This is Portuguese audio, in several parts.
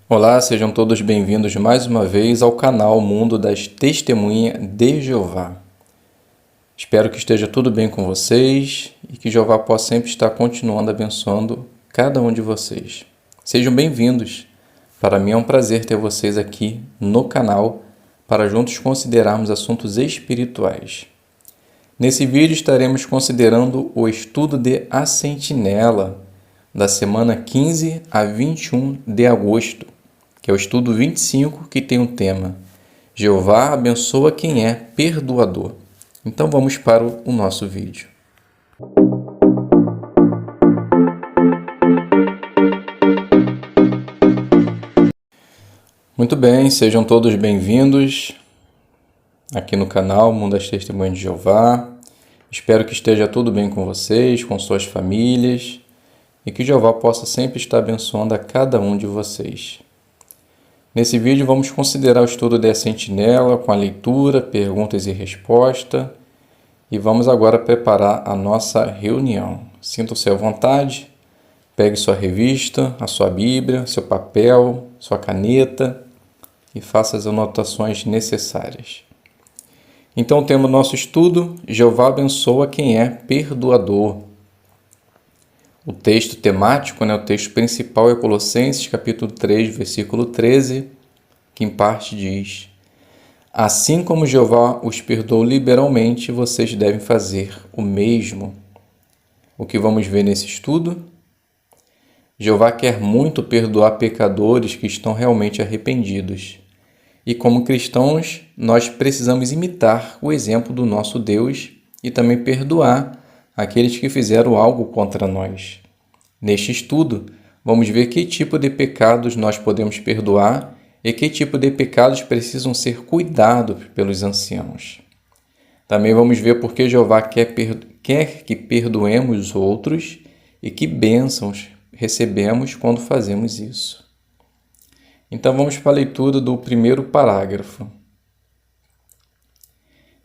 Olá, sejam todos bem-vindos mais uma vez ao canal Mundo das Testemunhas de Jeová. Espero que esteja tudo bem com vocês e que Jeová possa sempre estar continuando abençoando cada um de vocês. Sejam bem-vindos. Para mim é um prazer ter vocês aqui no canal para juntos considerarmos assuntos espirituais. Nesse vídeo estaremos considerando o estudo de A Sentinela, da semana 15 a 21 de agosto, que é o estudo 25, que tem o tema Jeová abençoa quem é perdoador. Então vamos para o nosso vídeo. Muito bem, sejam todos bem-vindos aqui no canal Mundo das Testemunhas de Jeová. Espero que esteja tudo bem com vocês, com suas famílias e que Jeová possa sempre estar abençoando a cada um de vocês. Nesse vídeo vamos considerar o estudo da Sentinela com a leitura, perguntas e respostas e vamos agora preparar a nossa reunião. Sinta-se à vontade, pegue sua revista, a sua Bíblia, seu papel, sua caneta e faça as anotações necessárias. Então o tema do nosso estudo, Jeová abençoa quem é perdoador. O texto temático, o texto principal é Colossenses, capítulo 3, versículo 13, que em parte diz: assim como Jeová os perdoou liberalmente, vocês devem fazer o mesmo. O que vamos ver nesse estudo? Jeová quer muito perdoar pecadores que estão realmente arrependidos. E como cristãos, nós precisamos imitar o exemplo do nosso Deus e também perdoar aqueles que fizeram algo contra nós. Neste estudo, vamos ver que tipo de pecados nós podemos perdoar e que tipo de pecados precisam ser cuidados pelos anciãos. Também vamos ver por que Jeová quer que perdoemos os outros e que bênçãos recebemos quando fazemos isso. Então vamos para a leitura do primeiro parágrafo.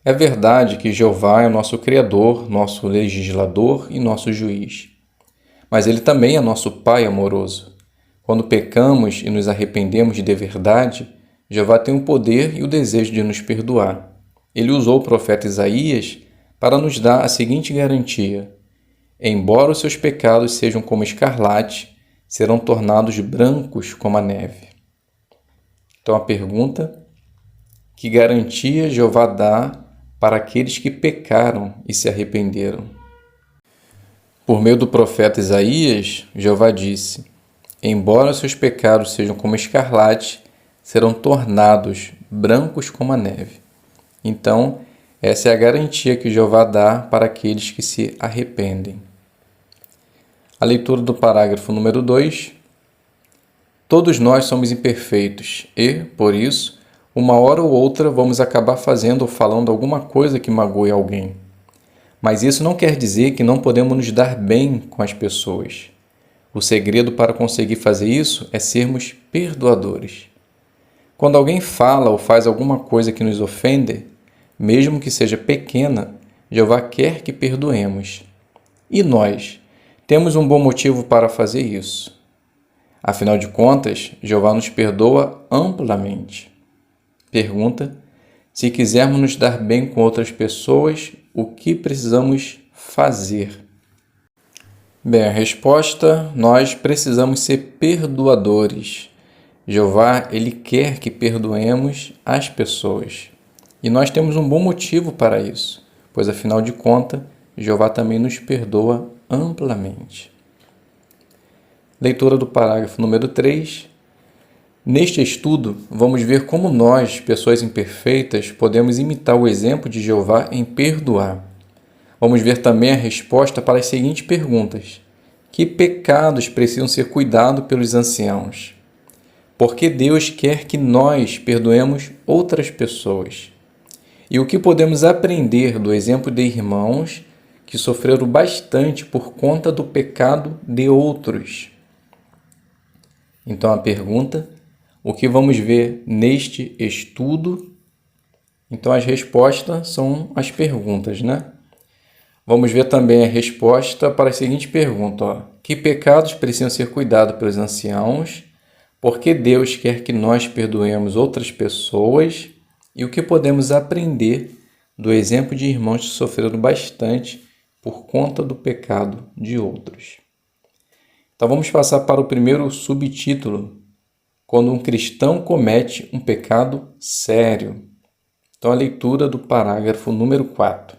É verdade que Jeová é nosso Criador, nosso legislador e nosso juiz. Mas Ele também é nosso Pai amoroso. Quando pecamos e nos arrependemos de verdade, Jeová tem o poder e o desejo de nos perdoar. Ele usou o profeta Isaías para nos dar a seguinte garantia: embora os seus pecados sejam como escarlate, serão tornados brancos como a neve. Então a pergunta: que garantia Jeová dá para aqueles que pecaram e se arrependeram? Por meio do profeta Isaías, Jeová disse: embora seus pecados sejam como escarlate, serão tornados brancos como a neve. Então, essa é a garantia que Jeová dá para aqueles que se arrependem. A leitura do parágrafo número 2. Todos nós somos imperfeitos e, por isso, uma hora ou outra vamos acabar fazendo ou falando alguma coisa que magoe alguém. Mas isso não quer dizer que não podemos nos dar bem com as pessoas. O segredo para conseguir fazer isso é sermos perdoadores. Quando alguém fala ou faz alguma coisa que nos ofende, mesmo que seja pequena, Jeová quer que perdoemos. E nós temos um bom motivo para fazer isso. Afinal de contas, Jeová nos perdoa amplamente. Pergunta: se quisermos nos dar bem com outras pessoas, o que precisamos fazer? Bem, a resposta: nós precisamos ser perdoadores. Jeová, Ele quer que perdoemos as pessoas. E nós temos um bom motivo para isso, pois afinal de contas, Jeová também nos perdoa amplamente. Leitura do parágrafo número 3. Neste estudo, vamos ver como nós, pessoas imperfeitas, podemos imitar o exemplo de Jeová em perdoar. Vamos ver também a resposta para as seguintes perguntas: que pecados precisam ser cuidados pelos anciãos? Por que Deus quer que nós perdoemos outras pessoas? E o que podemos aprender do exemplo de irmãos que sofreram bastante por conta do pecado de outros? Então a pergunta: o que vamos ver neste estudo? Então as respostas são as perguntas, Vamos ver também a resposta para a seguinte pergunta: que pecados precisam ser cuidados pelos anciãos? Porque Deus quer que nós perdoemos outras pessoas e o que podemos aprender do exemplo de irmãos que sofreram bastante por conta do pecado de outros. Então vamos passar para o primeiro subtítulo, quando um cristão comete um pecado sério. Então a leitura do parágrafo número 4.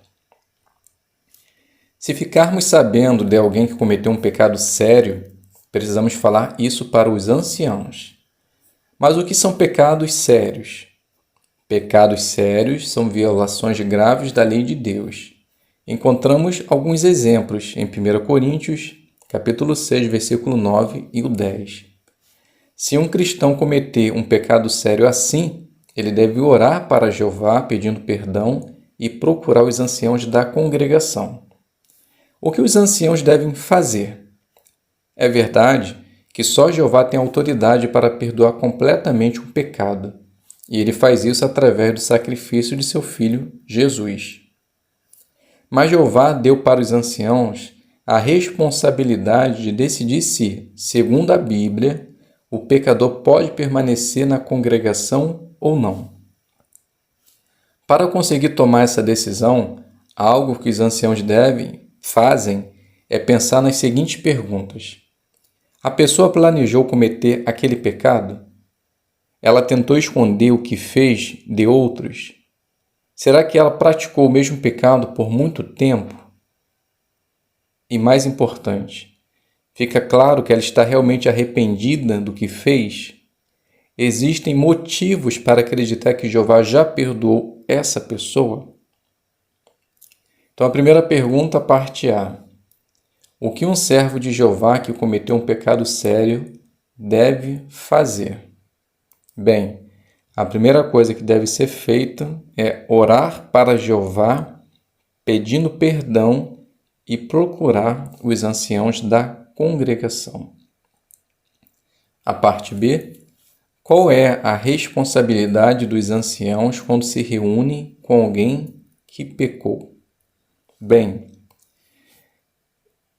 Se ficarmos sabendo de alguém que cometeu um pecado sério, precisamos falar isso para os anciãos. Mas o que são pecados sérios? Pecados sérios são violações graves da lei de Deus. Encontramos alguns exemplos em 1 Coríntios, capítulo 6, versículo 9 e o 10. Se um cristão cometer um pecado sério assim, ele deve orar para Jeová pedindo perdão e procurar os anciãos da congregação. O que os anciãos devem fazer? É verdade que só Jeová tem autoridade para perdoar completamente um pecado, e ele faz isso através do sacrifício de seu Filho, Jesus. Mas Jeová deu para os anciãos a responsabilidade de decidir se, segundo a Bíblia, o pecador pode permanecer na congregação ou não. Para conseguir tomar essa decisão, algo que os anciãos fazem é pensar nas seguintes perguntas. A pessoa planejou cometer aquele pecado? Ela tentou esconder o que fez de outros? Será que ela praticou o mesmo pecado por muito tempo? E mais importante, fica claro que ela está realmente arrependida do que fez? Existem motivos para acreditar que Jeová já perdoou essa pessoa? Então a primeira pergunta, parte A. O que um servo de Jeová que cometeu um pecado sério deve fazer? Bem, a primeira coisa que deve ser feita é orar para Jeová, pedindo perdão e procurar os anciãos da congregação. A parte B. Qual é a responsabilidade dos anciãos quando se reúnem com alguém que pecou? Bem,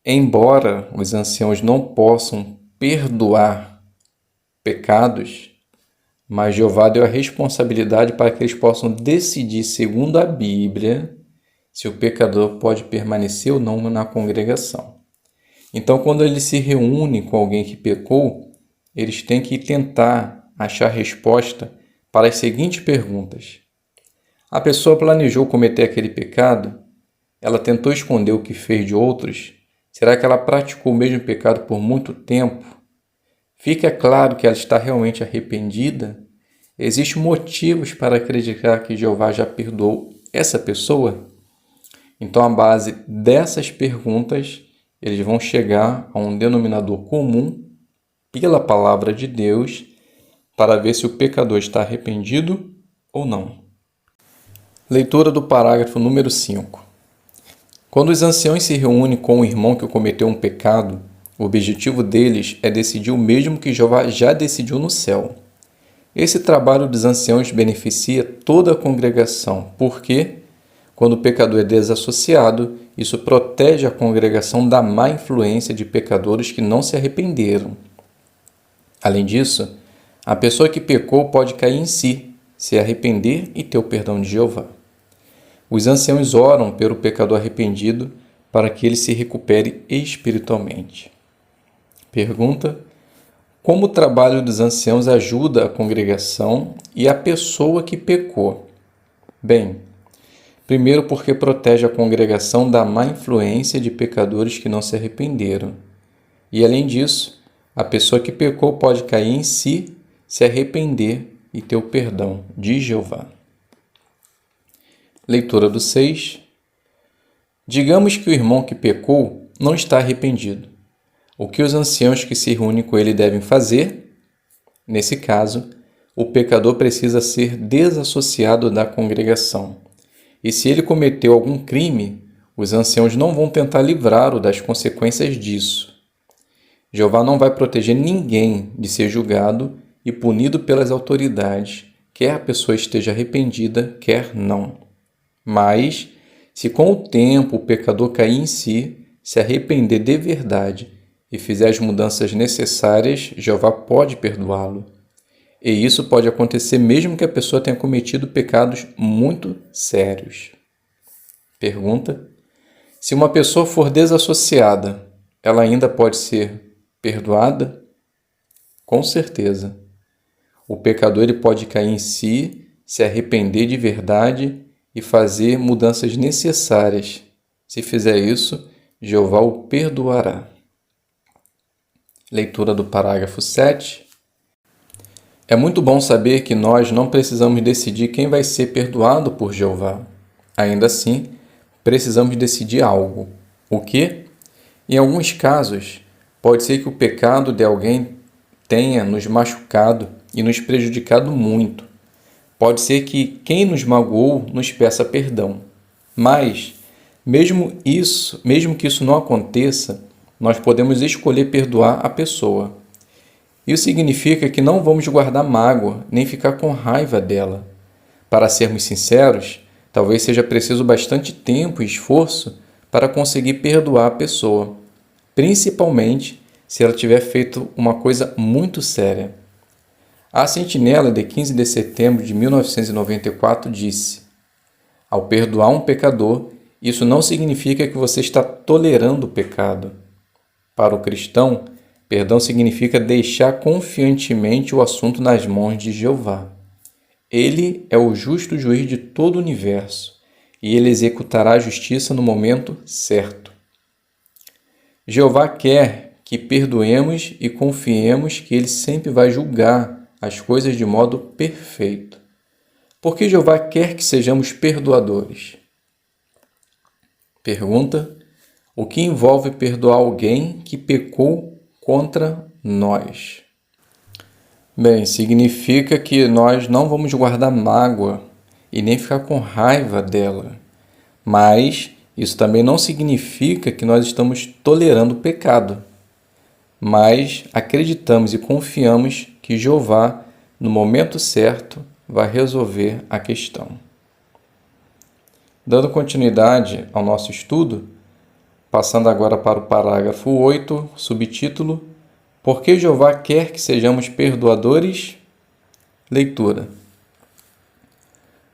embora os anciãos não possam perdoar pecados, mas Jeová deu a responsabilidade para que eles possam decidir, segundo a Bíblia, se o pecador pode permanecer ou não na congregação. Então, quando eles se reúnem com alguém que pecou, eles têm que tentar achar resposta para as seguintes perguntas. A pessoa planejou cometer aquele pecado? Ela tentou esconder o que fez de outros? Será que ela praticou o mesmo pecado por muito tempo? Fica claro que ela está realmente arrependida? Existem motivos para acreditar que Jeová já perdoou essa pessoa? Então, à base dessas perguntas, eles vão chegar a um denominador comum pela palavra de Deus para ver se o pecador está arrependido ou não. Leitura do parágrafo número 5. Quando os anciãos se reúnem com o irmão que cometeu um pecado, o objetivo deles é decidir o mesmo que Jeová já decidiu no céu. Esse trabalho dos anciãos beneficia toda a congregação, porque, quando o pecador é desassociado, isso protege a congregação da má influência de pecadores que não se arrependeram. Além disso, a pessoa que pecou pode cair em si, se arrepender e ter o perdão de Jeová. Os anciãos oram pelo pecador arrependido para que ele se recupere espiritualmente. Pergunta: como o trabalho dos anciãos ajuda a congregação e a pessoa que pecou? Bem, primeiro porque protege a congregação da má influência de pecadores que não se arrependeram. E além disso, a pessoa que pecou pode cair em si, se arrepender e ter o perdão de Jeová. Leitura do 6. Digamos que o irmão que pecou não está arrependido. O que os anciãos que se reúnem com ele devem fazer? Nesse caso, o pecador precisa ser desassociado da congregação. E se ele cometeu algum crime, os anciãos não vão tentar livrá-lo das consequências disso. Jeová não vai proteger ninguém de ser julgado e punido pelas autoridades, quer a pessoa esteja arrependida, quer não. Mas, se com o tempo o pecador cair em si, se arrepender de verdade e fizer as mudanças necessárias, Jeová pode perdoá-lo. E isso pode acontecer mesmo que a pessoa tenha cometido pecados muito sérios. Pergunta: se uma pessoa for desassociada, ela ainda pode ser perdoada? Com certeza. O pecador ele pode cair em si, se arrepender de verdade e fazer mudanças necessárias. Se fizer isso, Jeová o perdoará. Leitura do parágrafo 7. É muito bom saber que nós não precisamos decidir quem vai ser perdoado por Jeová. Ainda assim, precisamos decidir algo. O quê? Em alguns casos, pode ser que o pecado de alguém tenha nos machucado e nos prejudicado muito. Pode ser que quem nos magoou nos peça perdão. Mas, mesmo que isso não aconteça, nós podemos escolher perdoar a pessoa. Isso significa que não vamos guardar mágoa, nem ficar com raiva dela. Para sermos sinceros, talvez seja preciso bastante tempo e esforço para conseguir perdoar a pessoa, principalmente se ela tiver feito uma coisa muito séria. A Sentinela, de 15 de setembro de 1994, disse: ao perdoar um pecador, isso não significa que você está tolerando o pecado. Para o cristão, perdão significa deixar confiantemente o assunto nas mãos de Jeová. Ele é o justo juiz de todo o universo e ele executará a justiça no momento certo. Jeová quer que perdoemos e confiemos que ele sempre vai julgar as coisas de modo perfeito. Por que Jeová quer que sejamos perdoadores? Pergunta: o que envolve perdoar alguém que pecou contra nós? Bem, significa que nós não vamos guardar mágoa e nem ficar com raiva dela. Mas isso também não significa que nós estamos tolerando o pecado. Mas acreditamos e confiamos que Jeová, no momento certo, vai resolver a questão. Dando continuidade ao nosso estudo, passando agora para o parágrafo 8, subtítulo: por que Jeová quer que sejamos perdoadores? Leitura.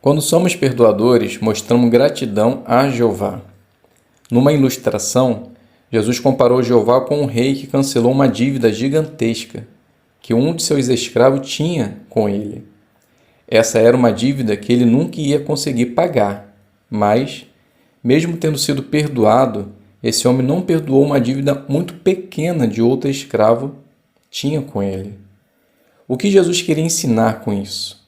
Quando somos perdoadores, mostramos gratidão a Jeová. Numa ilustração, Jesus comparou Jeová com um rei que cancelou uma dívida gigantesca que um de seus escravos tinha com ele. Essa era uma dívida que ele nunca ia conseguir pagar, mas, mesmo tendo sido perdoado, esse homem não perdoou uma dívida muito pequena de outro escravo tinha com ele. O que Jesus queria ensinar com isso?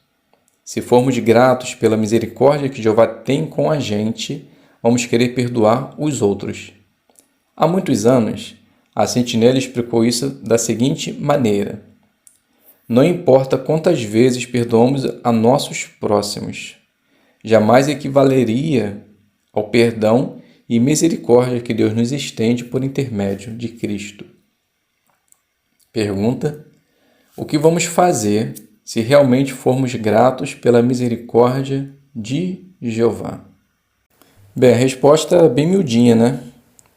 Se formos gratos pela misericórdia que Jeová tem com a gente, vamos querer perdoar os outros. Há muitos anos, a Sentinela explicou isso da seguinte maneira: não importa quantas vezes perdoamos a nossos próximos, jamais equivaleria ao perdão e misericórdia que Deus nos estende por intermédio de Cristo. Pergunta: o que vamos fazer se realmente formos gratos pela misericórdia de Jeová? Bem, a resposta é bem miudinha, né?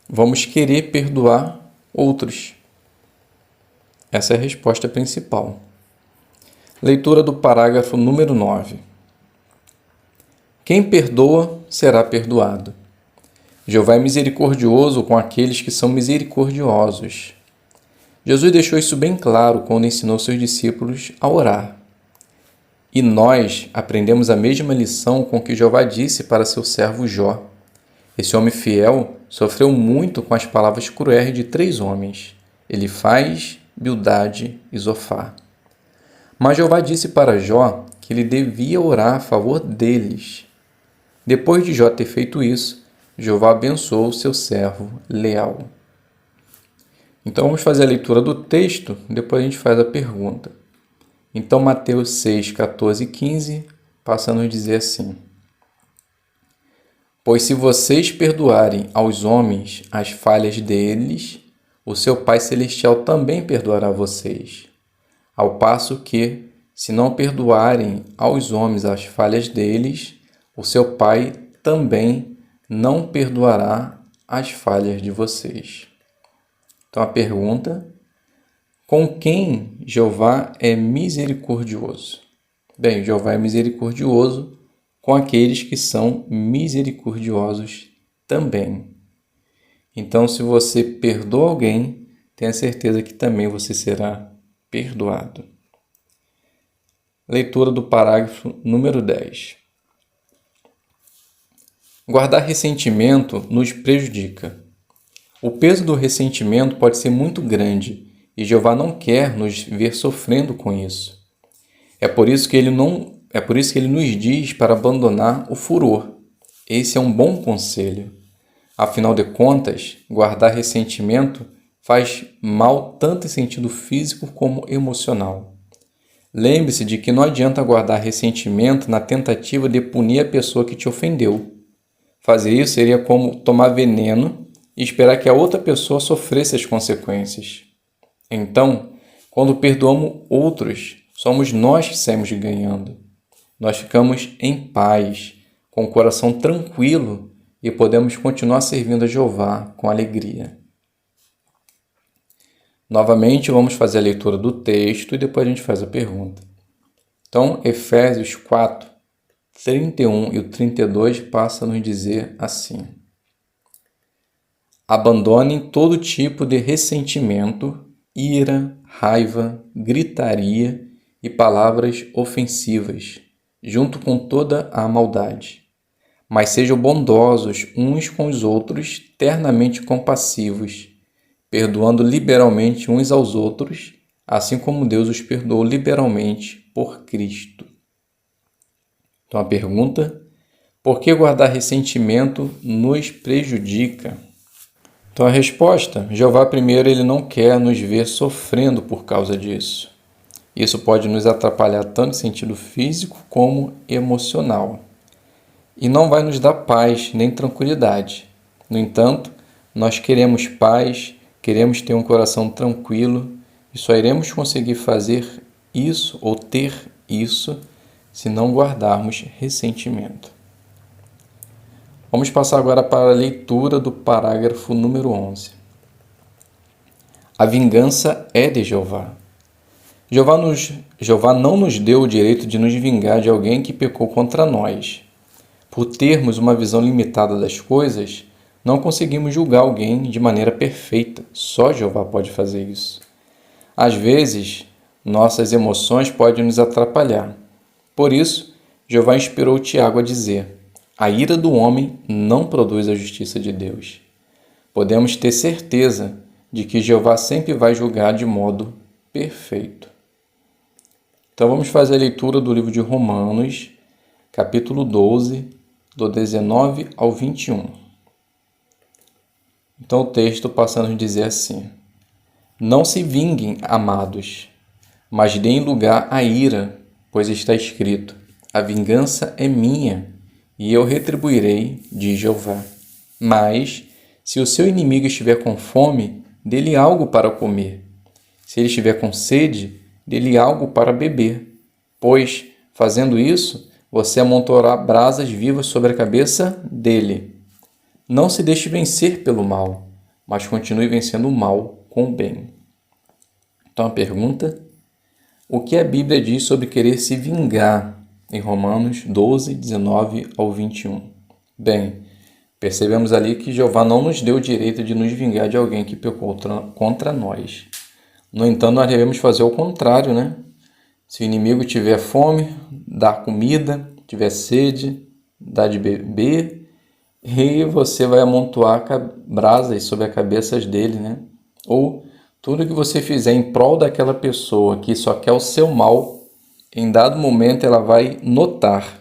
Vamos querer perdoar outros. Essa é a resposta principal. Leitura do parágrafo número 9. Quem perdoa será perdoado. Jeová é misericordioso com aqueles que são misericordiosos. Jesus deixou isso bem claro quando ensinou seus discípulos a orar. E nós aprendemos a mesma lição com que Jeová disse para seu servo Jó. Esse homem fiel sofreu muito com as palavras cruéis de 3 homens, Elifaz, Bildade e Zofar. Mas Jeová disse para Jó que ele devia orar a favor deles. Depois de Jó ter feito isso, Jeová abençoou seu servo leal. Então vamos fazer a leitura do texto, depois a gente faz a pergunta. Então Mateus 6, 14 e 15 passa a nos dizer assim: pois se vocês perdoarem aos homens as falhas deles, o seu Pai Celestial também perdoará vocês. Ao passo que, se não perdoarem aos homens as falhas deles, o seu Pai também não perdoará as falhas de vocês. Então a pergunta: com quem Jeová é misericordioso? Bem, Jeová é misericordioso com aqueles que são misericordiosos também. Então, se você perdoa alguém, tenha certeza que também você será perdoado. Leitura do parágrafo número 10. Guardar ressentimento nos prejudica. O peso do ressentimento pode ser muito grande e Jeová não quer nos ver sofrendo com isso. É por isso que ele nos diz para abandonar o furor. Esse é um bom conselho. Afinal de contas, guardar ressentimento faz mal tanto em sentido físico como emocional. Lembre-se de que não adianta guardar ressentimento na tentativa de punir a pessoa que te ofendeu. Fazer isso seria como tomar veneno e esperar que a outra pessoa sofresse as consequências. Então, quando perdoamos outros, somos nós que saímos ganhando. Nós ficamos em paz, com o coração tranquilo e podemos continuar servindo a Jeová com alegria. Novamente, vamos fazer a leitura do texto e depois a gente faz a pergunta. Então, Efésios 4, 31 e o 32 passa a nos dizer assim: abandonem todo tipo de ressentimento, ira, raiva, gritaria e palavras ofensivas, junto com toda a maldade. Mas sejam bondosos uns com os outros, ternamente compassivos, perdoando liberalmente uns aos outros, assim como Deus os perdoou liberalmente por Cristo. Então a pergunta: por que guardar ressentimento nos prejudica? Então a resposta: Jeová primeiro ele não quer nos ver sofrendo por causa disso. Isso pode nos atrapalhar tanto em sentido físico como emocional. E não vai nos dar paz nem tranquilidade. No entanto, nós queremos paz, queremos ter um coração tranquilo e só iremos conseguir fazer isso ou ter isso se não guardarmos ressentimento. Vamos passar agora para a leitura do parágrafo número 11. A vingança é de Jeová. Jeová não nos deu o direito de nos vingar de alguém que pecou contra nós. Por termos uma visão limitada das coisas, não conseguimos julgar alguém de maneira perfeita. Só Jeová pode fazer isso. Às vezes, nossas emoções podem nos atrapalhar. Por isso, Jeová inspirou Tiago a dizer: a ira do homem não produz a justiça de Deus. Podemos ter certeza de que Jeová sempre vai julgar de modo perfeito. Então vamos fazer a leitura do livro de Romanos, capítulo 12, do 19 ao 21. Então o texto passa a nos dizer assim: não se vinguem, amados, mas deem lugar à ira, pois está escrito: a vingança é minha, e eu retribuirei, diz Jeová. Mas, se o seu inimigo estiver com fome, dê-lhe algo para comer. Se ele estiver com sede, dê-lhe algo para beber. Pois, fazendo isso, você amontoará brasas vivas sobre a cabeça dele. Não se deixe vencer pelo mal, mas continue vencendo o mal com o bem. Então a pergunta: o que a Bíblia diz sobre querer se vingar? Em Romanos 12, 19 ao 21. Bem, percebemos ali que Jeová não nos deu o direito de nos vingar de alguém que pecou contra nós. No entanto, nós devemos fazer o contrário, né? Se o inimigo tiver fome, dá comida, tiver sede, dá de beber, e você vai amontoar brasas sobre as cabeças dele, né? Ou tudo que você fizer em prol daquela pessoa que só quer o seu mal, em dado momento ela vai notar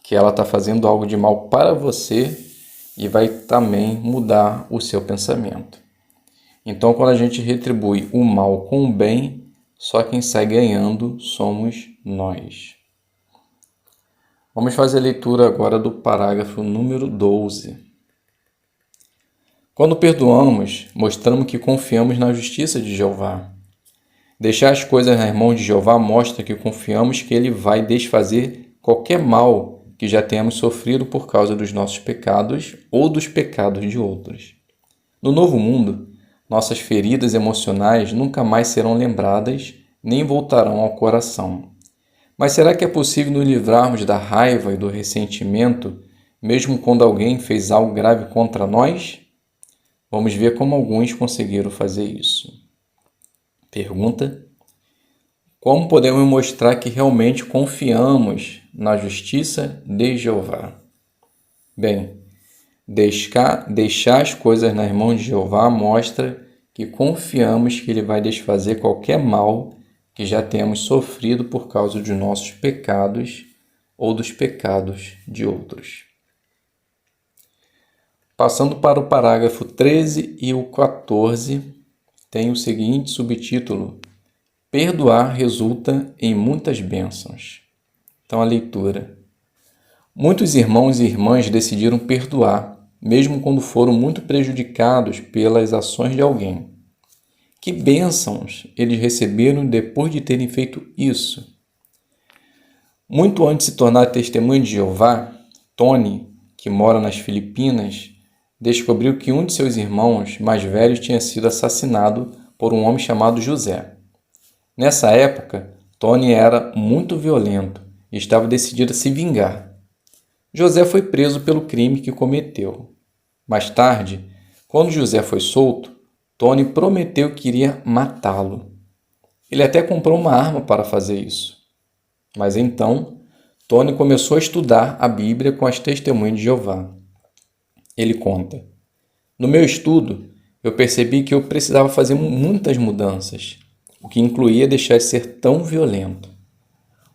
que ela está fazendo algo de mal para você e vai também mudar o seu pensamento. Então, quando a gente retribui o mal com o bem, só quem sai ganhando somos nós. Vamos fazer a leitura agora do parágrafo número 12. Quando perdoamos, mostramos que confiamos na justiça de Jeová. Deixar as coisas nas mãos de Jeová mostra que confiamos que Ele vai desfazer qualquer mal que já tenhamos sofrido por causa dos nossos pecados ou dos pecados de outros. No novo mundo, nossas feridas emocionais nunca mais serão lembradas nem voltarão ao coração. Mas será que é possível nos livrarmos da raiva e do ressentimento, mesmo quando alguém fez algo grave contra nós? Vamos ver como alguns conseguiram fazer isso. Pergunta: como podemos mostrar que realmente confiamos na justiça de Jeová? Bem, deixar as coisas nas mãos de Jeová mostra que confiamos que Ele vai desfazer qualquer mal que já temos sofrido por causa de nossos pecados ou dos pecados de outros. Passando para o parágrafo 13 e o 14, tem o seguinte subtítulo: perdoar resulta em muitas bênçãos. Então a leitura: muitos irmãos e irmãs decidiram perdoar, mesmo quando foram muito prejudicados pelas ações de alguém. Que bênçãos eles receberam depois de terem feito isso? Muito antes de se tornar testemunha de Jeová, Tony, que mora nas Filipinas, descobriu que um de seus irmãos mais velhos tinha sido assassinado por um homem chamado José. Nessa época, Tony era muito violento e estava decidido a se vingar. José foi preso pelo crime que cometeu. Mais tarde, quando José foi solto, Tony prometeu que iria matá-lo. Ele até comprou uma arma para fazer isso. Mas então, Tony começou a estudar a Bíblia com as testemunhas de Jeová. Ele conta: no meu estudo, eu percebi que eu precisava fazer muitas mudanças, o que incluía deixar de ser tão violento.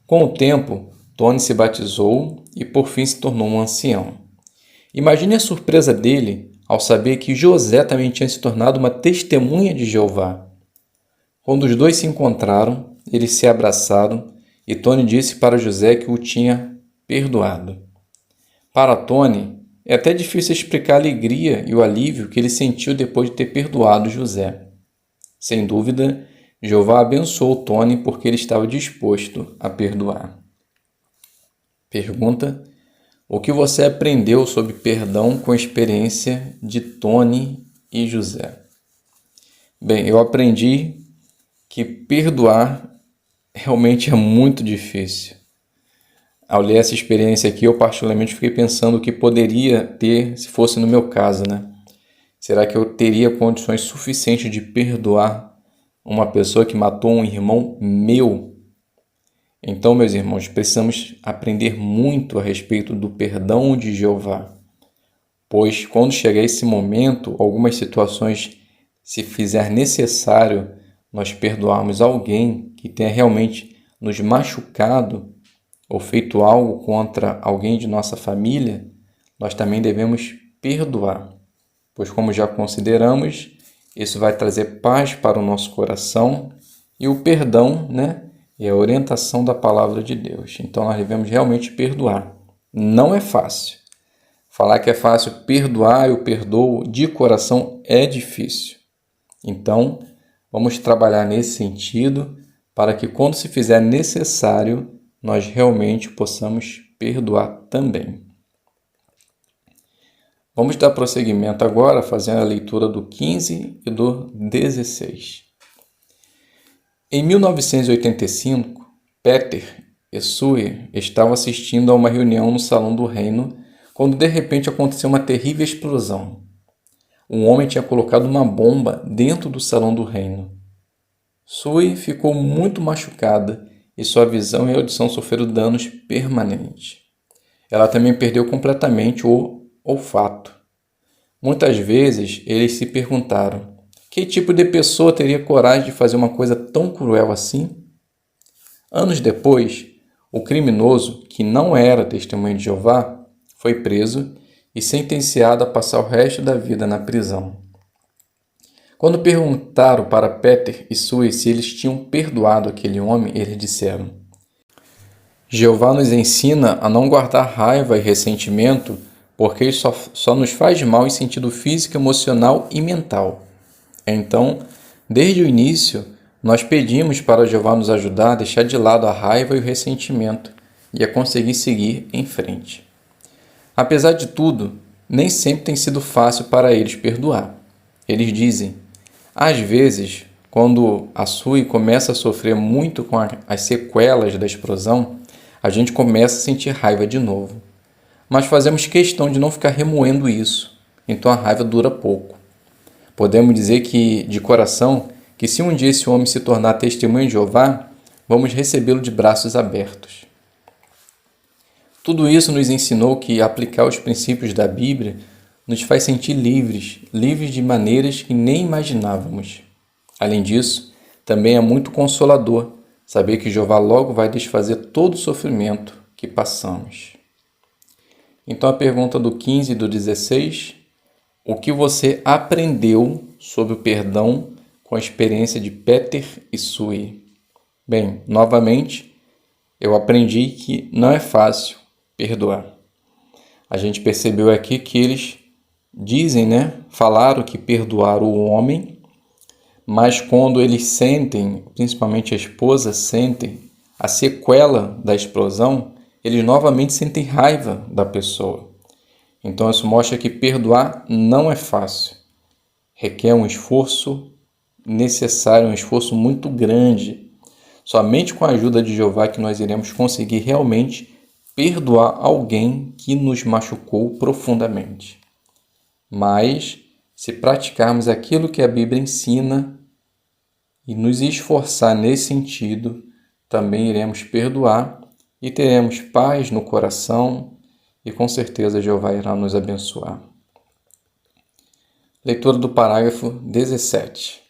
Com o tempo, Tony se batizou e por fim se tornou um ancião. Imagine a surpresa dele ao saber que José também tinha se tornado uma testemunha de Jeová. Quando os dois se encontraram, eles se abraçaram e Tony disse para José que o tinha perdoado. Para Tony, é até difícil explicar a alegria e o alívio que ele sentiu depois de ter perdoado José. Sem dúvida, Jeová abençoou Tony porque ele estava disposto a perdoar. Pergunta: o que você aprendeu sobre perdão com a experiência de Tony e José? Bem, eu aprendi que perdoar realmente é muito difícil. Ao ler essa experiência aqui, eu particularmente fiquei pensando o que poderia ter se fosse no meu caso, né? Será que eu teria condições suficientes de perdoar uma pessoa que matou um irmão meu? Então, meus irmãos, precisamos aprender muito a respeito do perdão de Jeová, pois quando chegar esse momento, algumas situações, se fizer necessário nós perdoarmos alguém que tenha realmente nos machucado ou feito algo contra alguém de nossa família, nós também devemos perdoar, pois como já consideramos, isso vai trazer paz para o nosso coração e o perdão, é a orientação da palavra de Deus. Então nós devemos realmente perdoar. Não é fácil. Falar que é fácil perdoar, eu perdoo de coração, é difícil. Então, vamos trabalhar nesse sentido para que quando se fizer necessário, nós realmente possamos perdoar também. Vamos dar prosseguimento agora, fazendo a leitura do 15 e do 16. Em 1985, Peter e Sue estavam assistindo a uma reunião no Salão do Reino, quando de repente aconteceu uma terrível explosão. Um homem tinha colocado uma bomba dentro do Salão do Reino. Sue ficou muito machucada e sua visão e audição sofreram danos permanentes. Ela também perdeu completamente o olfato. Muitas vezes eles se perguntaram: que tipo de pessoa teria coragem de fazer uma coisa tão cruel assim? Anos depois, o criminoso, que não era testemunha de Jeová, foi preso e sentenciado a passar o resto da vida na prisão. Quando perguntaram para Peter e Sue se eles tinham perdoado aquele homem, eles disseram: Jeová nos ensina a não guardar raiva e ressentimento, porque isso só nos faz mal em sentido físico, emocional e mental. Então, desde o início, nós pedimos para Jeová nos ajudar a deixar de lado a raiva e o ressentimento e a conseguir seguir em frente. Apesar de tudo, nem sempre tem sido fácil para eles perdoar. Eles dizem: Às vezes, quando a Sui começa a sofrer muito com as sequelas da explosão, a gente começa a sentir raiva de novo. Mas fazemos questão de não ficar remoendo isso, então a raiva dura pouco. Podemos dizer que, de coração, que se um dia esse homem se tornar testemunho de Jeová, vamos recebê-lo de braços abertos. Tudo isso nos ensinou que aplicar os princípios da Bíblia nos faz sentir livres, livres de maneiras que nem imaginávamos. Além disso, também é muito consolador saber que Jeová logo vai desfazer todo o sofrimento que passamos. Então a pergunta do 15 e do 16, o que você aprendeu sobre o perdão com a experiência de Peter e Sui? Bem, novamente, eu aprendi que não é fácil perdoar. A gente percebeu aqui que eles dizem, falaram que perdoaram o homem, mas quando eles sentem, principalmente a esposa, sentem a sequela da explosão, eles novamente sentem raiva da pessoa. Então isso mostra que perdoar não é fácil. Requer um esforço necessário, um esforço muito grande. Somente com a ajuda de Jeová que nós iremos conseguir realmente perdoar alguém que nos machucou profundamente. Mas, se praticarmos aquilo que a Bíblia ensina e nos esforçar nesse sentido, também iremos perdoar e teremos paz no coração e com certeza Jeová irá nos abençoar. Leitura do parágrafo 17.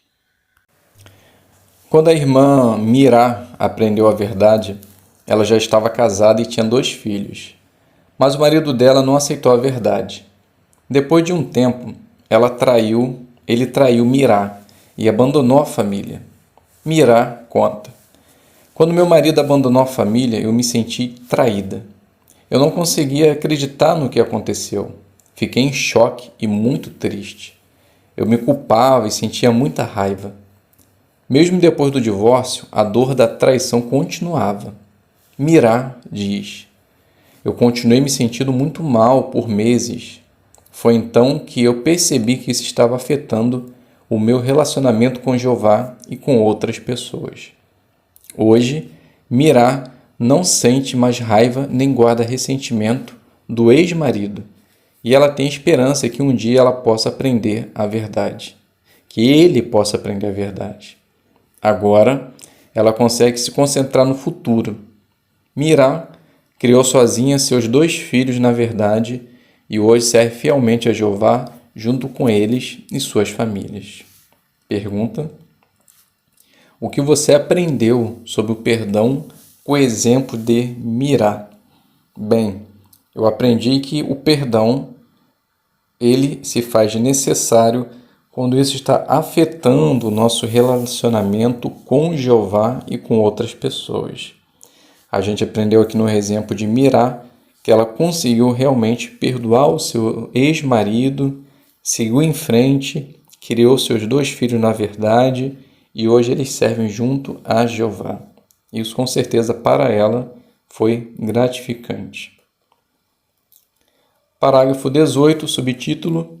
Quando a irmã Mirá aprendeu a verdade, ela já estava casada e tinha 2 filhos. Mas o marido dela não aceitou a verdade. Depois de um tempo, ele traiu Mirá e abandonou a família. Mirá conta: quando meu marido abandonou a família, eu me senti traída. Eu não conseguia acreditar no que aconteceu. Fiquei em choque e muito triste. Eu me culpava e sentia muita raiva. Mesmo depois do divórcio, a dor da traição continuava. Mirá diz: eu continuei me sentindo muito mal por meses. Foi então que eu percebi que isso estava afetando o meu relacionamento com Jeová e com outras pessoas. Hoje, Mirá não sente mais raiva nem guarda ressentimento do ex-marido, e ela tem esperança que um dia ela possa aprender a verdade, que ele possa aprender a verdade. Agora, ela consegue se concentrar no futuro. Mirá criou sozinha seus 2 filhos na verdade e hoje serve fielmente a Jeová junto com eles e suas famílias. Pergunta: o que você aprendeu sobre o perdão com o exemplo de Mirá? Bem, eu aprendi que o perdão ele se faz necessário quando isso está afetando o nosso relacionamento com Jeová e com outras pessoas. A gente aprendeu aqui no exemplo de Mirá que ela conseguiu realmente perdoar o seu ex-marido, seguiu em frente, criou seus 2 filhos na verdade e hoje eles servem junto a Jeová. Isso com certeza para ela foi gratificante. Parágrafo 18, subtítulo: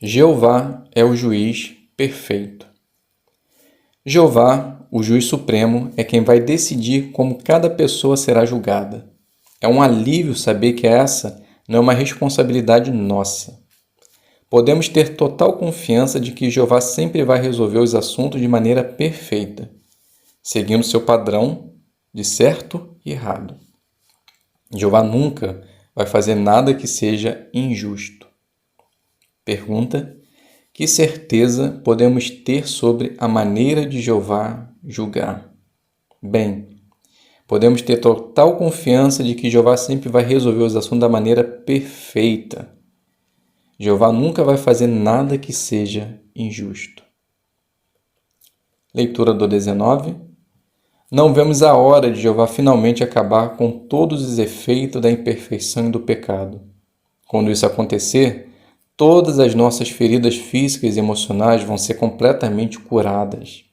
Jeová é o juiz perfeito. Jeová, o juiz supremo, é quem vai decidir como cada pessoa será julgada. É um alívio saber que essa não é uma responsabilidade nossa. Podemos ter total confiança de que Jeová sempre vai resolver os assuntos de maneira perfeita, seguindo seu padrão de certo e errado. Jeová nunca vai fazer nada que seja injusto. Pergunta: que certeza podemos ter sobre a maneira de Jeová julgar? Bem, podemos ter total confiança de que Jeová sempre vai resolver os assuntos da maneira perfeita. Jeová nunca vai fazer nada que seja injusto. Leitura do 19. Não vemos a hora de Jeová finalmente acabar com todos os efeitos da imperfeição e do pecado. Quando isso acontecer, todas as nossas feridas físicas e emocionais vão ser completamente curadas.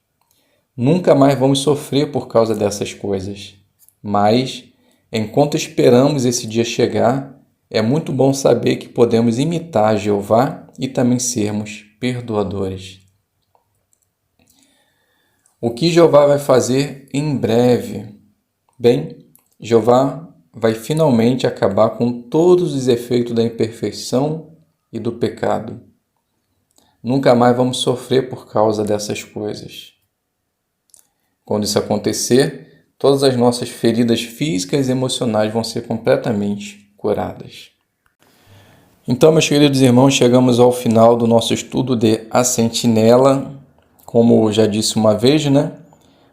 Nunca mais vamos sofrer por causa dessas coisas. Mas, enquanto esperamos esse dia chegar, é muito bom saber que podemos imitar Jeová e também sermos perdoadores. O que Jeová vai fazer em breve? Bem, Jeová vai finalmente acabar com todos os efeitos da imperfeição e do pecado. Nunca mais vamos sofrer por causa dessas coisas. Quando isso acontecer, todas as nossas feridas físicas e emocionais vão ser completamente curadas. Então, meus queridos irmãos, chegamos ao final do nosso estudo de A Sentinela. Como já disse uma vez,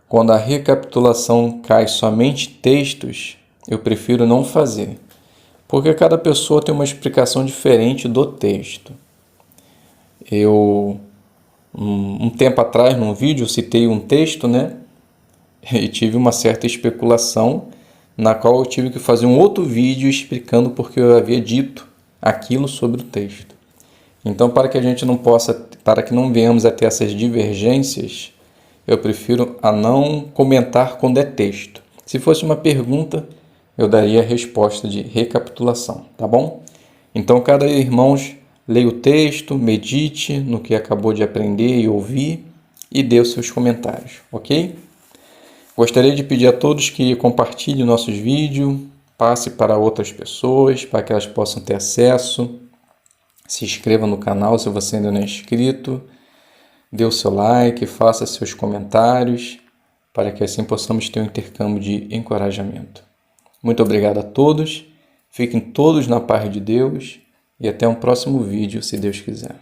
quando a recapitulação cai somente textos, eu prefiro não fazer, porque cada pessoa tem uma explicação diferente do texto. Um tempo atrás, num vídeo, citei um texto, e tive uma certa especulação, na qual eu tive que fazer um outro vídeo explicando porque eu havia dito aquilo sobre o texto. Então, para que não venhamos a ter essas divergências, eu prefiro a não comentar quando é texto. Se fosse uma pergunta, eu daria a resposta de recapitulação, tá bom? Então, cada irmão leia o texto, medite no que acabou de aprender e ouvir e dê os seus comentários, ok? Gostaria de pedir a todos que compartilhem nossos vídeos, passe para outras pessoas, para que elas possam ter acesso. Se inscreva no canal se você ainda não é inscrito. Dê o seu like, faça seus comentários, para que assim possamos ter um intercâmbio de encorajamento. Muito obrigado a todos, fiquem todos na paz de Deus e até um próximo vídeo, se Deus quiser.